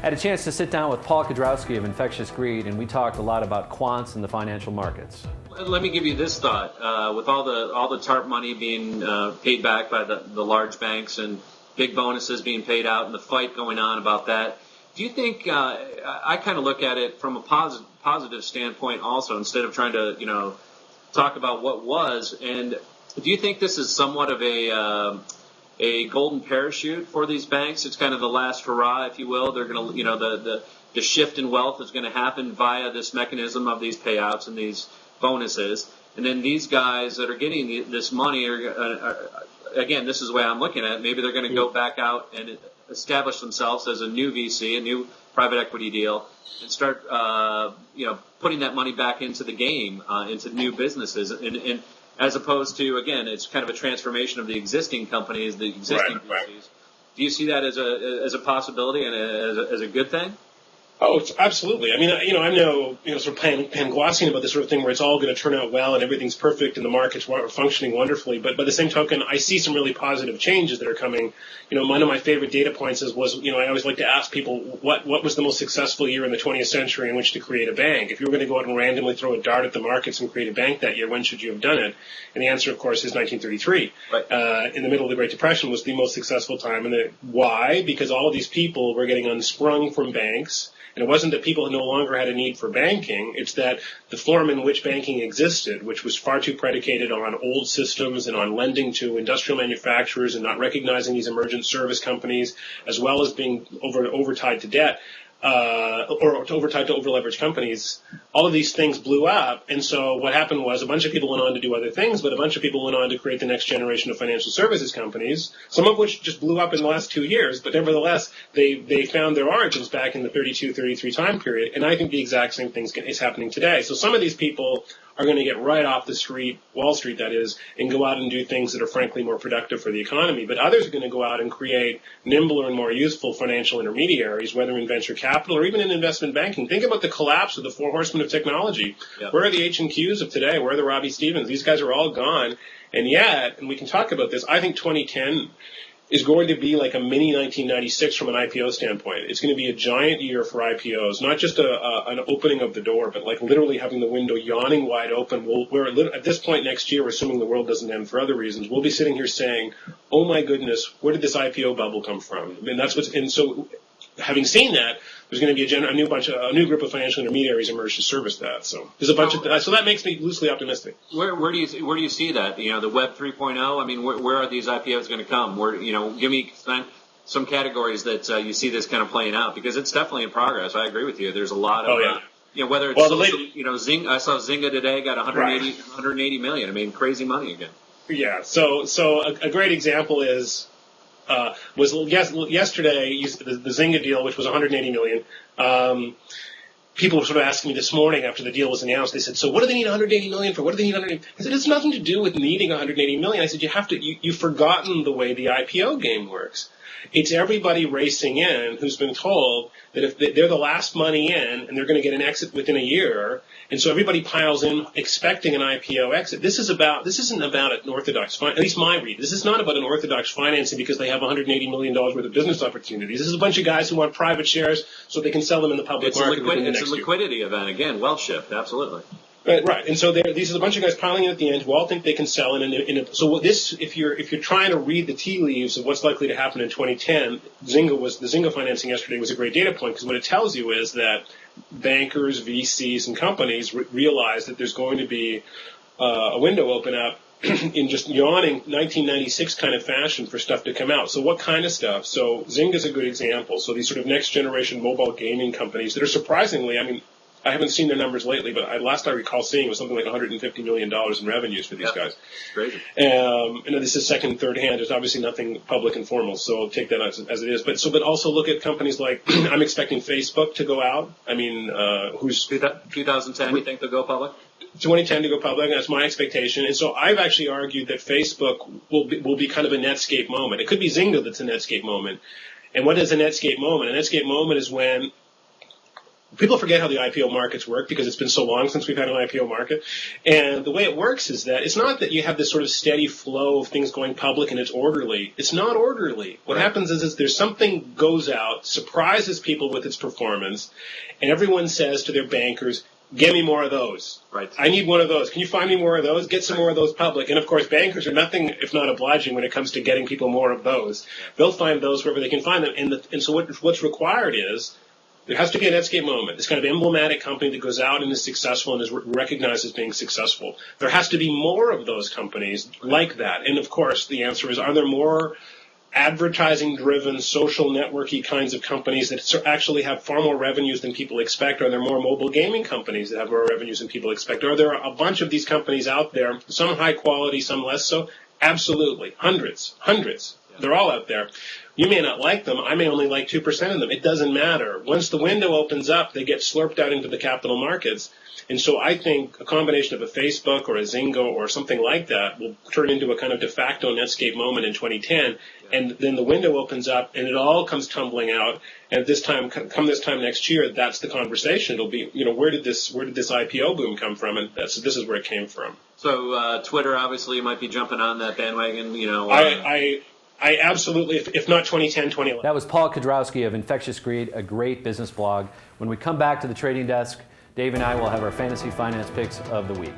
had a chance to sit down with Paul Kudrowski of Infectious Greed, and we talked a lot about quants and the financial markets. Let me give you this thought. With all the TARP money being paid back by the large banks and big bonuses being paid out and the fight going on about that, do you think, I kind of look at it from a positive standpoint also, instead of trying to, talk about what was, and do you think this is somewhat of a golden parachute for these banks? It's kind of the last hurrah, if you will. They're going to, the shift in wealth is going to happen via this mechanism of these payouts and these bonuses. And then these guys that are getting this money are again, this is the way I'm looking at it. Maybe they're going to go back out and establish themselves as a new VC, a new private equity deal, and start, putting that money back into the game, into new businesses. And as opposed to, again, it's kind of a transformation of the existing companies, the existing VCs. Right. Do you see that as a possibility and as a good thing? Oh, absolutely. I mean, I'm no, sort of Panglossian about this sort of thing where it's all going to turn out well and everything's perfect and the market's functioning wonderfully. But by the same token, I see some really positive changes that are coming. One of my favorite data points was, I always like to ask people what was the most successful year in the 20th century in which to create a bank? If you were going to go out and randomly throw a dart at the markets and create a bank that year, when should you have done it? And the answer, of course, is 1933. Right. In the middle of the Great Depression was the most successful time. And why? Because all of these people were getting unsprung from banks. And it wasn't that people no longer had a need for banking. It's that the form in which banking existed, which was far too predicated on old systems and on lending to industrial manufacturers and not recognizing these emergent service companies, as well as being overtied to debt, or overtied to over-leveraged companies, all of these things blew up. And so what happened was a bunch of people went on to do other things, but a bunch of people went on to create the next generation of financial services companies, some of which just blew up in the last 2 years. But nevertheless, they found their origins back in the 32, 33 time period. And I think the exact same thing is happening today. So some of these people are going to get right off the street, Wall Street that is, and go out and do things that are frankly more productive for the economy. But others are going to go out and create nimbler and more useful financial intermediaries, whether in venture capital or even in investment banking. Think about the collapse of the four horsemen of technology. Yep. Where are the H&Qs of today? Where are the Robbie Stevens? These guys are all gone. And yet, and we can talk about this, I think 2010 is going to be like a mini 1996 from an IPO standpoint. It's going to be a giant year for IPOs, not just an opening of the door, but like literally having the window yawning wide open. We're at this point next year, assuming the world doesn't end for other reasons, we'll be sitting here saying, oh my goodness, where did this IPO bubble come from? I mean, and so having seen that, there's going to be a new group of financial intermediaries emerge to service that. So there's a bunch of so that makes me loosely optimistic. Where do you see that? The Web 3.0. I mean, where are these IPOs going to come? Give me some categories that you see this kind of playing out, because it's definitely in progress. I agree with you. There's a lot of whether it's Zynga. I saw Zynga today got 180 million. I mean, crazy money again. Yeah. So a great example is. Was yesterday the Zynga deal, which was 180 million. People were sort of asking me this morning after the deal was announced. They said, "So what do they need 180 million for? What do they need 180?" I said, "It's nothing to do with needing 180 million." I said, "You've forgotten the way the IPO game works. It's everybody racing in who's been told that if they're the last money in and they're going to get an exit within a year, and so everybody piles in expecting an IPO exit. This isn't about an orthodox, at least my read. This is not about an orthodox financing because they have $180 million worth of business opportunities. This is a bunch of guys who want private shares so they can sell them in the public market. It's a liquidity event again. Well shift, absolutely. Right, and so these are a bunch of guys piling in at the end who all think they can sell. So if you're trying to read the tea leaves of what's likely to happen in 2010, the Zynga financing yesterday was a great data point, because what it tells you is that bankers, VCs, and companies realize that there's going to be a window open up in just yawning 1996 kind of fashion for stuff to come out. So what kind of stuff? So Zynga's a good example. So these sort of next generation mobile gaming companies that are surprisingly, I mean, I haven't seen their numbers lately, but last I recall seeing was something like $150 million in revenues for these guys. Crazy. This is second, third hand. There's obviously nothing public and formal, so I'll take that as it is. But also look at companies like I'm expecting Facebook to go out. I mean, who's 2010? You think they'll go public? 2010 to go public. That's my expectation. And so I've actually argued that Facebook will be kind of a Netscape moment. It could be Zynga that's a Netscape moment. And what is a Netscape moment? A Netscape moment is when people forget how the IPO markets work because it's been so long since we've had an IPO market. And the way it works is that it's not that you have this sort of steady flow of things going public and it's orderly. It's not orderly. What happens is there's something goes out, surprises people with its performance, and everyone says to their bankers, "Give me more of those. Right. I need one of those. Can you find me more of those? Get some more of those public." And of course, bankers are nothing if not obliging when it comes to getting people more of those. They'll find those wherever they can find them. And so what's required is there has to be a Netscape moment, this kind of emblematic company that goes out and is successful and is recognized as being successful. There has to be more of those companies like that. And of course, the answer is, are there more advertising-driven, social networky kinds of companies that actually have far more revenues than people expect? Are there more mobile gaming companies that have more revenues than people expect? Are there a bunch of these companies out there, some high quality, some less so? Absolutely. Hundreds. They're all out there. You may not like them. I may only like 2% of them. It doesn't matter. Once the window opens up, they get slurped out into the capital markets. And so I think a combination of a Facebook or a Zynga or something like that will turn into a kind of de facto Netscape moment in 2010. And then the window opens up and it all comes tumbling out. And this time next year, that's the conversation. It'll be, where did this IPO boom come from? And this is where it came from. So Twitter obviously might be jumping on that bandwagon. I absolutely, if not 2010, 2011. That was Paul Kudrowski of Infectious Greed, a great business blog. When we come back to the trading desk, Dave and I will have our fantasy finance picks of the week.